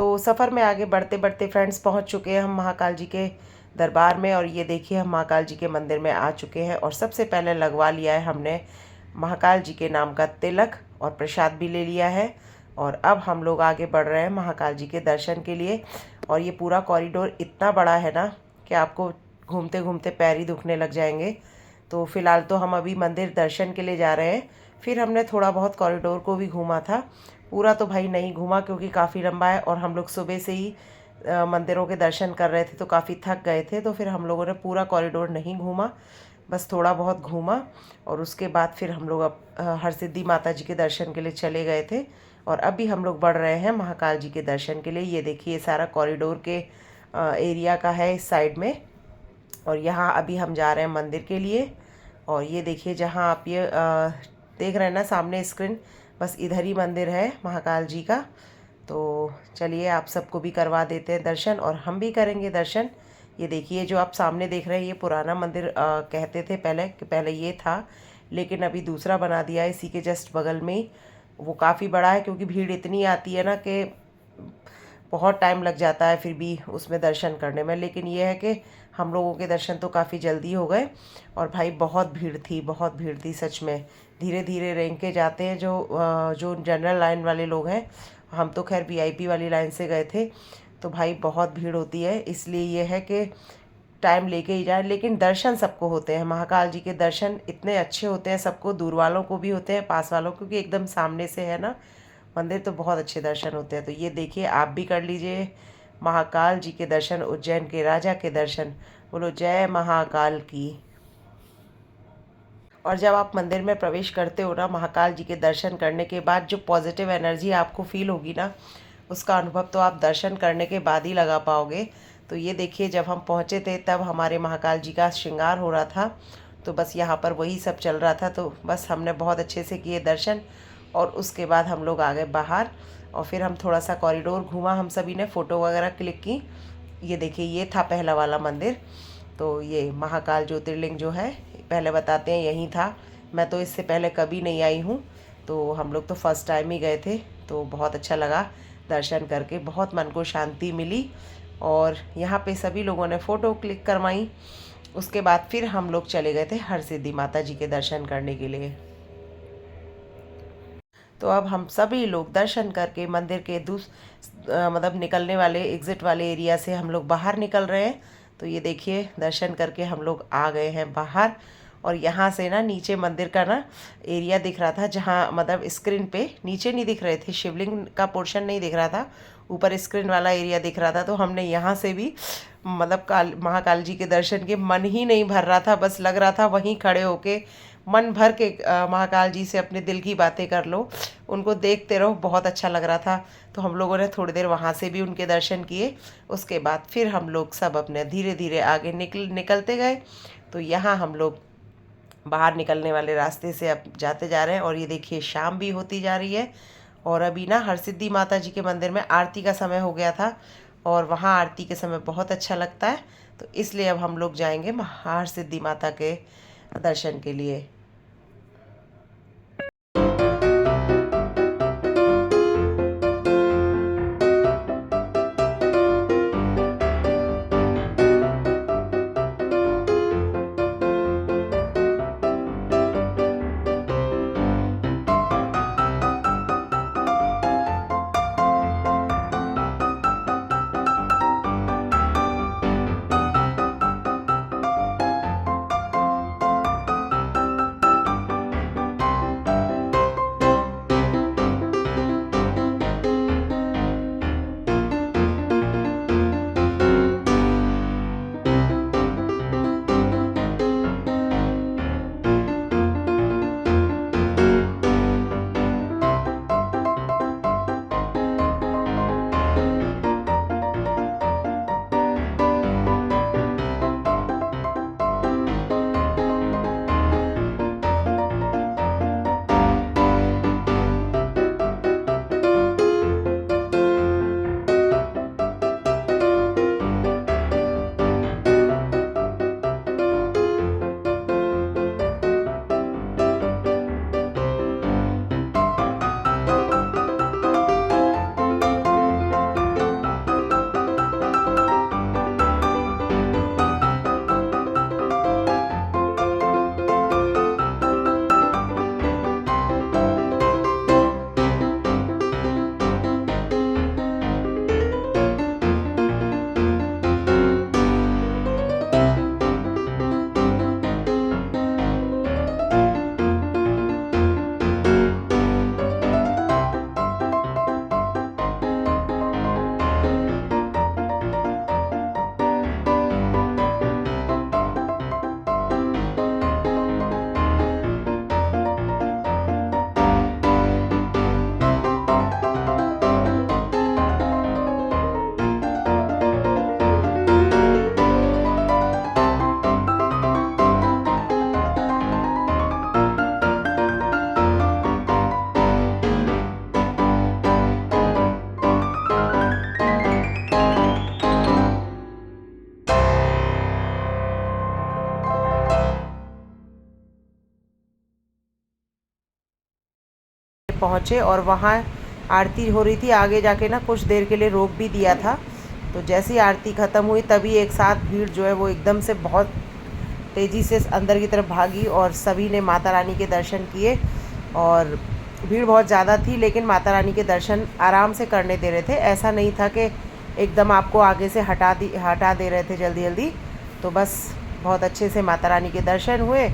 तो सफ़र में आगे बढ़ते बढ़ते फ्रेंड्स पहुंच चुके हैं हम महाकाल जी के दरबार में। और ये देखिए हम महाकाल जी के मंदिर में आ चुके हैं और सबसे पहले लगवा लिया है हमने महाकाल जी के नाम का तिलक और प्रसाद भी ले लिया है। और अब हम लोग आगे बढ़ रहे हैं महाकाल जी के दर्शन के लिए। और ये पूरा कॉरिडोर इतना बड़ा है ना कि आपको घूमते घूमते पैर ही दुखने लग जाएंगे। तो फ़िलहाल तो हम अभी मंदिर दर्शन के लिए जा रहे हैं। फिर हमने थोड़ा बहुत कॉरिडोर को भी घूमा था, पूरा तो भाई नहीं घूमा क्योंकि काफ़ी लंबा है और हम लोग सुबह से ही मंदिरों के दर्शन कर रहे थे तो काफ़ी थक गए थे। तो फिर हम लोगों ने पूरा कॉरिडोर नहीं घूमा, बस थोड़ा बहुत घूमा। और उसके बाद फिर हम लोग अब हरसिद्धि माता जी के दर्शन के लिए चले गए थे। और अभी हम लोग बढ़ रहे हैं महाकाल जी के दर्शन के लिए। ये देखिए सारा कॉरिडोर के एरिया का है इस साइड में। और यहाँ अभी हम जा रहे हैं मंदिर के लिए। और ये देखिए जहाँ आप ये देख रहे हैं ना सामने स्क्रीन, बस इधर ही मंदिर है महाकाल जी का। तो चलिए आप सबको भी करवा देते हैं दर्शन और हम भी करेंगे दर्शन। ये देखिए जो आप सामने देख रहे हैं ये पुराना मंदिर कहते थे पहले कि पहले ये था, लेकिन अभी दूसरा बना दिया है इसी के जस्ट बगल में ही। वो काफ़ी बड़ा है क्योंकि भीड़ इतनी आती है ना कि बहुत टाइम लग जाता है फिर भी उसमें दर्शन करने में। लेकिन ये है कि हम लोगों के दर्शन तो काफ़ी जल्दी हो गए। और भाई बहुत भीड़ थी, बहुत भीड़ थी सच में। धीरे धीरे रेंग के जाते हैं जो जनरल लाइन वाले लोग हैं। हम तो खैर वीआईपी वाली लाइन से गए थे। तो भाई बहुत भीड़ होती है, इसलिए ये है कि टाइम लेके ही जाए, लेकिन दर्शन सबको होते हैं। महाकाल जी के दर्शन इतने अच्छे होते हैं सबको, दूर वालों को भी होते हैं पास वालों को, क्योंकि एकदम सामने से है ना मंदिर, तो बहुत अच्छे दर्शन होते हैं। तो ये देखिए आप भी कर लीजिए महाकाल जी के दर्शन, उज्जैन के राजा के दर्शन। बोलो जय महाकाल की। और जब आप मंदिर में प्रवेश करते हो ना, महाकाल जी के दर्शन करने के बाद जो पॉजिटिव एनर्जी आपको फील होगी ना, उसका अनुभव तो आप दर्शन करने के बाद ही लगा पाओगे। तो ये देखिए जब हम पहुँचे थे तब हमारे महाकाल जी का श्रृंगार हो रहा था, तो बस यहाँ पर वही सब चल रहा था। तो बस हमने बहुत अच्छे से किए दर्शन और उसके बाद हम लोग आ गए बाहर। और फिर हम थोड़ा सा कॉरिडोर घूमा, हम सभी ने फ़ोटो वगैरह क्लिक की। ये देखिए ये था पहला वाला मंदिर। तो ये महाकाल ज्योतिर्लिंग जो है पहले बताते हैं यहीं था। मैं तो इससे पहले कभी नहीं आई हूँ, तो हम लोग तो फर्स्ट टाइम ही गए थे। तो बहुत अच्छा लगा दर्शन करके, बहुत मन को शांति मिली। और यहाँ पे सभी लोगों ने फ़ोटो क्लिक करवाई। उसके बाद फिर हम लोग चले गए थे हरसिद्धि माता जी के दर्शन करने के लिए। तो अब हम सभी लोग दर्शन करके मंदिर के मतलब निकलने वाले एग्ज़िट वाले एरिया से हम लोग बाहर निकल रहे हैं। तो ये देखिए दर्शन करके हम लोग आ गए हैं बाहर। और यहाँ से ना नीचे मंदिर का ना एरिया दिख रहा था, जहाँ मतलब स्क्रीन पे नीचे नहीं दिख रहे थे, शिवलिंग का पोर्शन नहीं दिख रहा था, ऊपर स्क्रीन वाला एरिया दिख रहा था। तो हमने यहाँ से भी मतलब महाकाल जी के दर्शन के मन ही नहीं भर रहा था, बस लग रहा था वहीं खड़े होके मन भर के महाकाल जी से अपने दिल की बातें कर लो, उनको देखते रहो, बहुत अच्छा लग रहा था। तो हम लोगों ने थोड़ी देर वहाँ से भी उनके दर्शन किए। उसके बाद फिर हम लोग सब अपने धीरे धीरे आगे निकलते गए। तो यहाँ हम लोग बाहर निकलने वाले रास्ते से अब जाते जा रहे हैं। और ये देखिए शाम भी होती जा रही है। और अभी ना हरसिद्धि माता जी के मंदिर में आरती का समय हो गया था और वहाँ आरती के समय बहुत अच्छा लगता है। तो इसलिए अब हम लोग जाएंगे हरसिद्धि माता के दर्शन के लिए। पहुँचे और वहाँ आरती हो रही थी। आगे जाके ना कुछ देर के लिए रोक भी दिया था। तो जैसे ही आरती ख़त्म हुई तभी एक साथ भीड़ जो है वो एकदम से बहुत तेज़ी से अंदर की तरफ भागी और सभी ने माता रानी के दर्शन किए। और भीड़ बहुत ज़्यादा थी, लेकिन माता रानी के दर्शन आराम से करने दे रहे थे। ऐसा नहीं था कि एकदम आपको आगे से हटा दे रहे थे जल्दी जल्दी। तो बस बहुत अच्छे से माता रानी के दर्शन हुए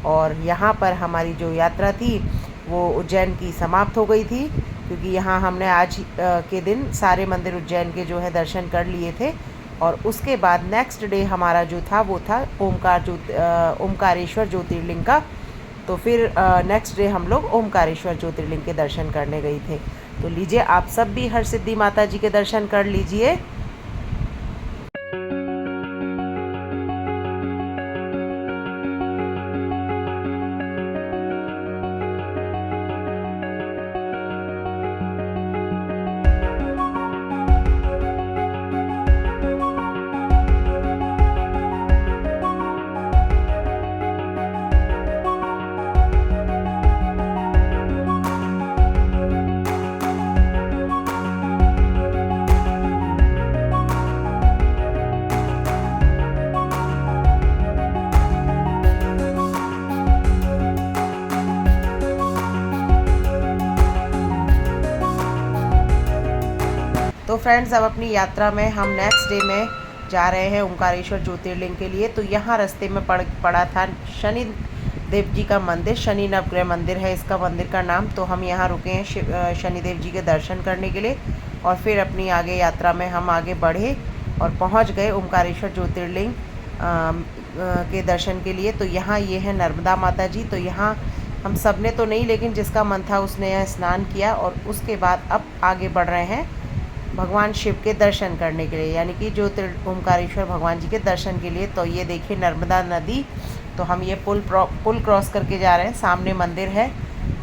और यहाँ पर हमारी जो यात्रा थी वो उज्जैन की समाप्त हो गई थी, क्योंकि यहाँ हमने आज के दिन सारे मंदिर उज्जैन के जो है दर्शन कर लिए थे। और उसके बाद नेक्स्ट डे हमारा जो था वो था ओमकारेश्वर ज्योतिर्लिंग का। तो फिर नेक्स्ट डे हम लोग ओमकारेश्वर ज्योतिर्लिंग के दर्शन करने गए थे। तो लीजिए आप सब भी हरसिद्धि माता जी के दर्शन कर लीजिए। तो फ्रेंड्स, अब अपनी यात्रा में हम नेक्स्ट डे में जा रहे हैं ओमकारेश्वर ज्योतिर्लिंग के लिए। तो यहाँ रास्ते में पड़ा था शनि देव जी का मंदिर, शनि नवग्रह मंदिर है इसका मंदिर का नाम। तो हम यहाँ रुके हैं शनिदेव जी के दर्शन करने के लिए और फिर अपनी आगे यात्रा में हम आगे बढ़े और पहुँच गए ओमकारेश्वर ज्योतिर्लिंग के दर्शन के लिए। तो यहाँ ये है नर्मदा माता जी। तो यहाँ हम सब ने तो नहीं, लेकिन जिसका मन था उसने यहाँ स्नान किया और उसके बाद अब आगे बढ़ रहे हैं भगवान शिव के दर्शन करने के लिए, यानी कि ओमकारेश्वर भगवान जी के दर्शन के लिए। तो ये देखिए नर्मदा नदी। तो हम ये पुल क्रॉस करके जा रहे हैं, सामने मंदिर है।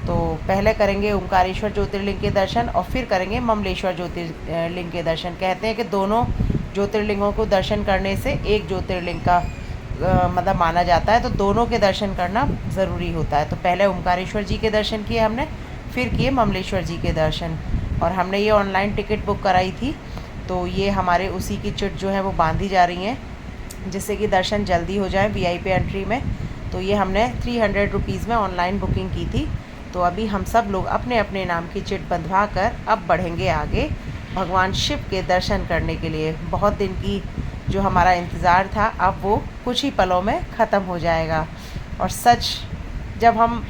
तो पहले करेंगे ओमकारेश्वर ज्योतिर्लिंग के दर्शन और फिर करेंगे ममलेश्वर ज्योतिर्लिंग के दर्शन। कहते हैं कि दोनों ज्योतिर्लिंगों को दर्शन करने से एक ज्योतिर्लिंग का मतलब माना जाता है। तो दोनों के दर्शन करना ज़रूरी होता है। तो पहले ओमकारेश्वर जी के दर्शन किए हमने, फिर किए ममलेश्वर जी के दर्शन। और हमने ये ऑनलाइन टिकट बुक कराई थी। तो ये हमारे उसी की चिट जो है वो बांधी जा रही हैं, जिससे कि दर्शन जल्दी हो जाए वीआईपी एंट्री में। तो ये हमने 300 रुपीज़ में ऑनलाइन बुकिंग की थी। तो अभी हम सब लोग अपने अपने नाम की चिट बंधवा कर अब बढ़ेंगे आगे भगवान शिव के दर्शन करने के लिए। बहुत दिन की जो हमारा इंतज़ार था अब वो कुछ ही पलों में ख़त्म हो जाएगा। और सच, जब हम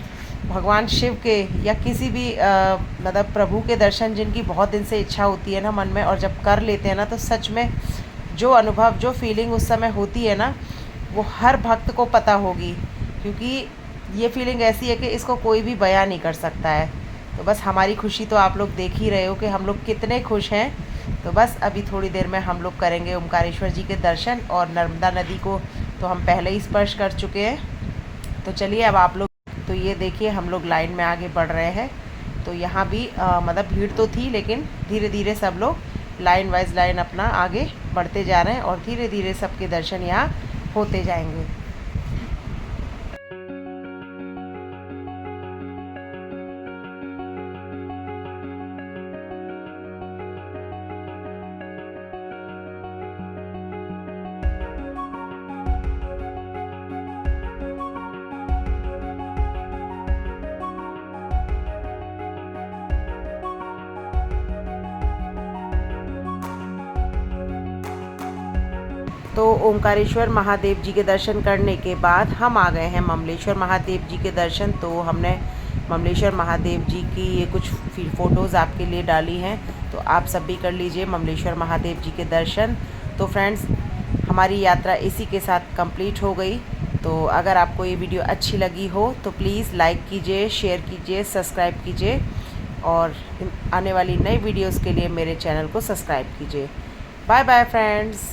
भगवान शिव के या किसी भी मतलब प्रभु के दर्शन जिनकी बहुत दिन से इच्छा होती है ना मन में, और जब कर लेते हैं ना, तो सच में जो अनुभव, जो फीलिंग उस समय होती है ना, वो हर भक्त को पता होगी। क्योंकि ये फीलिंग ऐसी है कि इसको कोई भी बयां नहीं कर सकता है। तो बस हमारी खुशी तो आप लोग देख ही रहे हो कि हम लोग कितने खुश हैं। तो बस अभी थोड़ी देर में हम लोग करेंगे ओमकारेश्वर जी के दर्शन। और नर्मदा नदी को तो हम पहले ही स्पर्श कर चुके हैं। तो चलिए अब आप लोग, तो ये देखिए हम लोग लाइन में आगे बढ़ रहे हैं। तो यहाँ भी मतलब भीड़ तो थी, लेकिन धीरे धीरे सब लोग लाइन वाइज लाइन अपना आगे बढ़ते जा रहे हैं और धीरे धीरे सबके दर्शन यहाँ होते जाएंगे। तो ओमकारेश्वर महादेव जी के दर्शन करने के बाद हम आ गए हैं ममलेश्वर महादेव जी के दर्शन। तो हमने ममलेश्वर महादेव जी की ये कुछ फ़ोटोज़ आपके लिए डाली हैं, तो आप सब भी कर लीजिए ममलेश्वर महादेव जी के दर्शन। तो फ्रेंड्स, हमारी यात्रा इसी के साथ कंप्लीट हो गई। तो अगर आपको ये वीडियो अच्छी लगी हो तो प्लीज़ लाइक कीजिए, शेयर कीजिए, सब्सक्राइब कीजिए और आने वाली नई वीडियोज़ के लिए मेरे चैनल को सब्सक्राइब कीजिए। Bye bye friends.